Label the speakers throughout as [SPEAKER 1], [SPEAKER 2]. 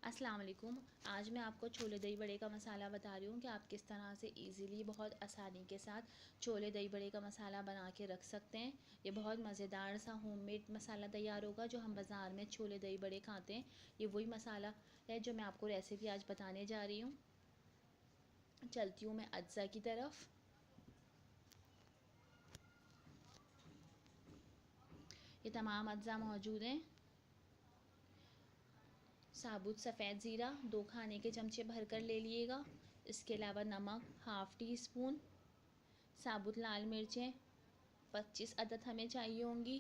[SPEAKER 1] अस्सलाम वालेकुम। आज मैं आपको छोले दही बड़े का मसाला बता रही हूँ कि आप किस तरह से इजीली बहुत आसानी के साथ छोले दही बड़े का मसाला बना के रख सकते हैं। ये बहुत मज़ेदार सा होममेड मसाला तैयार होगा। जो हम बाज़ार में छोले दही बड़े खाते हैं, ये वही मसाला है जो मैं आपको रेसिपी आज बताने जा रही हूँ। चलती हूँ मैं अज्जा की तरफ। ये तमाम अज्जा मौजूद हैं। साबुत सफ़ेद ज़ीरा 2 खाने के चमचे भरकर ले लिएगा। इसके अलावा नमक हाफ़ टी स्पून, साबुत लाल मिर्चें 25 अदद हमें चाहिए होंगी।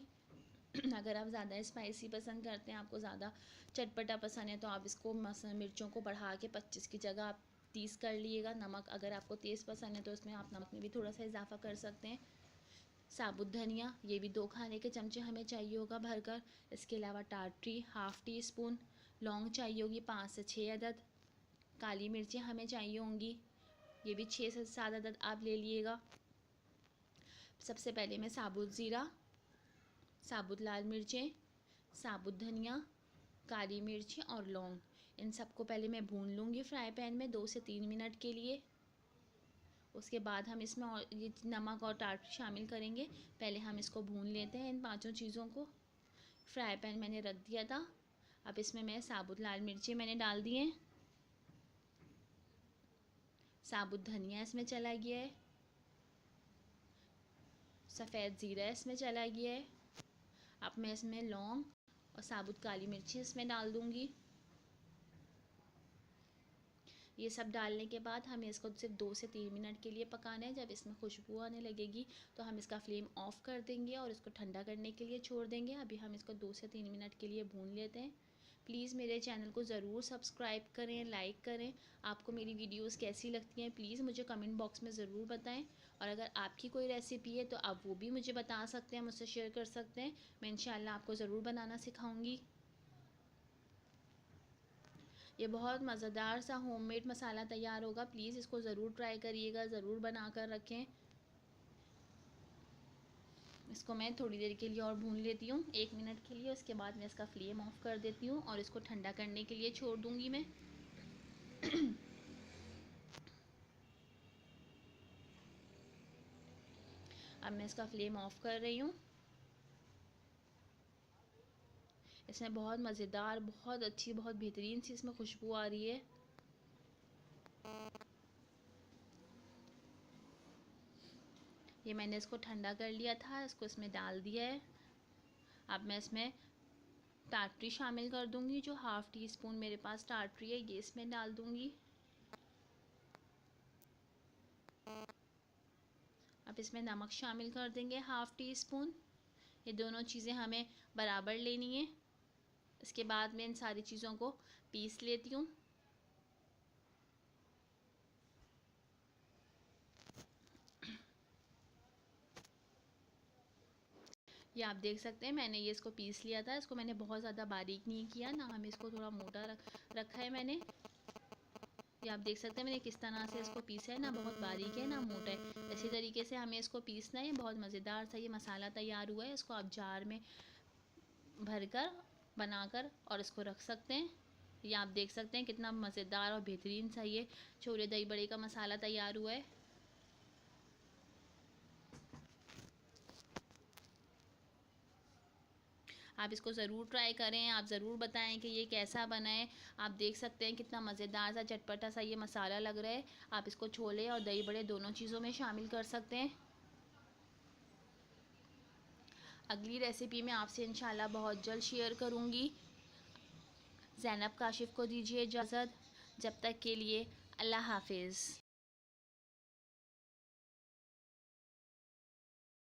[SPEAKER 1] अगर आप ज़्यादा स्पाइसी पसंद करते हैं, आपको ज़्यादा चटपटा पसंद है, तो आप इसको मिर्चों को बढ़ा के 25 की जगह आप 30 कर लीजिएगा। नमक अगर आपको तेज़ पसंद है तो इसमें आप नमक में भी थोड़ा सा इजाफा कर सकते हैं। साबुत धनिया ये भी 2 खाने के चमचे हमें चाहिए होगा भरकर। इसके अलावा टाटरी हाफ़ टी स्पून, लौंग चाहिए होगी 5 से 6 अदद, काली मिर्चें हमें चाहिए होंगी, ये भी 6 से 7 अदद आप ले लिएगा। सबसे पहले मैं साबुत ज़ीरा, साबुत लाल मिर्चें, साबुत धनिया, काली मिर्चें और लौंग, इन सबको पहले मैं भून लूँगी फ्राई पैन में 2 से 3 मिनट के लिए। उसके बाद हम इसमें और ये नमक और टाटरी शामिल करेंगे। पहले हम इसको भून लेते हैं इन पांचों चीज़ों को। फ्राई पैन मैंने रख दिया था। अब इसमें मैं साबुत लाल मिर्ची मैंने डाल दी हैं, साबुत धनिया इसमें चला गया है, सफ़ेद ज़ीरा इसमें चला गया है। अब मैं इसमें लौंग और साबुत काली मिर्ची इसमें डाल दूँगी। ये सब डालने के बाद हमें इसको सिर्फ 2 से 3 मिनट के लिए पकाना है। जब इसमें खुशबू आने लगेगी तो हम इसका फ्लेम ऑफ़ कर देंगे और इसको ठंडा करने के लिए छोड़ देंगे। अभी हम इसको 2 से 3 मिनट के लिए भून लेते हैं। प्लीज़ मेरे चैनल को ज़रूर सब्सक्राइब करें, लाइक करें। आपको मेरी वीडियोस कैसी लगती हैं प्लीज़ मुझे कमेंट बॉक्स में ज़रूर बताएं। और अगर आपकी कोई रेसिपी है तो आप वो भी मुझे बता सकते हैं, मुझसे शेयर कर सकते हैं। मैं इंशाल्लाह आपको ज़रूर बनाना सिखाऊंगी। ये बहुत मज़ेदार सा होममेड मसाला तैयार होगा। प्लीज़ इसको ज़रूर ट्राई करिएगा, ज़रूर बना कर रखें। इसको मैं थोड़ी देर के लिए और भून लेती हूँ, 1 मिनट के लिए। उसके बाद मैं इसका फ्लेम ऑफ कर देती हूँ और इसको ठंडा करने के लिए छोड़ दूँगी मैं। अब मैं इसका फ्लेम ऑफ कर रही हूँ। इसमें बहुत मज़ेदार, बहुत अच्छी, बहुत बेहतरीन सी इसमें खुशबू आ रही है। ये मैंने इसको ठंडा कर लिया था, इसको इसमें डाल दिया है। अब मैं इसमें टाटरी शामिल कर दूंगी। जो हाफ़ टी स्पून मेरे पास टाटरी है, ये इसमें डाल दूंगी। अब इसमें नमक शामिल कर देंगे हाफ़ टी स्पून। ये दोनों चीज़ें हमें बराबर लेनी है। इसके बाद मैं इन सारी चीज़ों को पीस लेती हूँ। ये आप देख सकते हैं मैंने ये इसको पीस लिया था। इसको मैंने बहुत ज़्यादा बारीक नहीं किया, ना हमें इसको थोड़ा मोटा रखा है मैंने। ये आप देख सकते हैं मैंने किस तरह से इसको पीसा है, ना बहुत बारीक है ना मोटा है। इसी तरीके से हमें इसको पीसना है। बहुत मज़ेदार सा ये मसाला तैयार हुआ है। इसको आप जार में भरकर बनाकर और इसको रख सकते हैं। ये आप देख सकते हैं कितना मज़ेदार और बेहतरीन सा ये छोले दही बड़े का मसाला तैयार हुआ है। आप इसको ज़रूर ट्राई करें, आप ज़रूर बताएं कि ये कैसा बना है। आप देख सकते हैं कितना मज़ेदार सा चटपटा सा ये मसाला लग रहा है। आप इसको छोले और दही बड़े दोनों चीज़ों में शामिल कर सकते हैं। अगली रेसिपी मैं आपसे इंशाल्लाह बहुत जल्द शेयर करूँगी। ज़ैनब काशिफ़ को दीजिए इजाज़त। जब तक के लिए अल्लाह हाफिज़।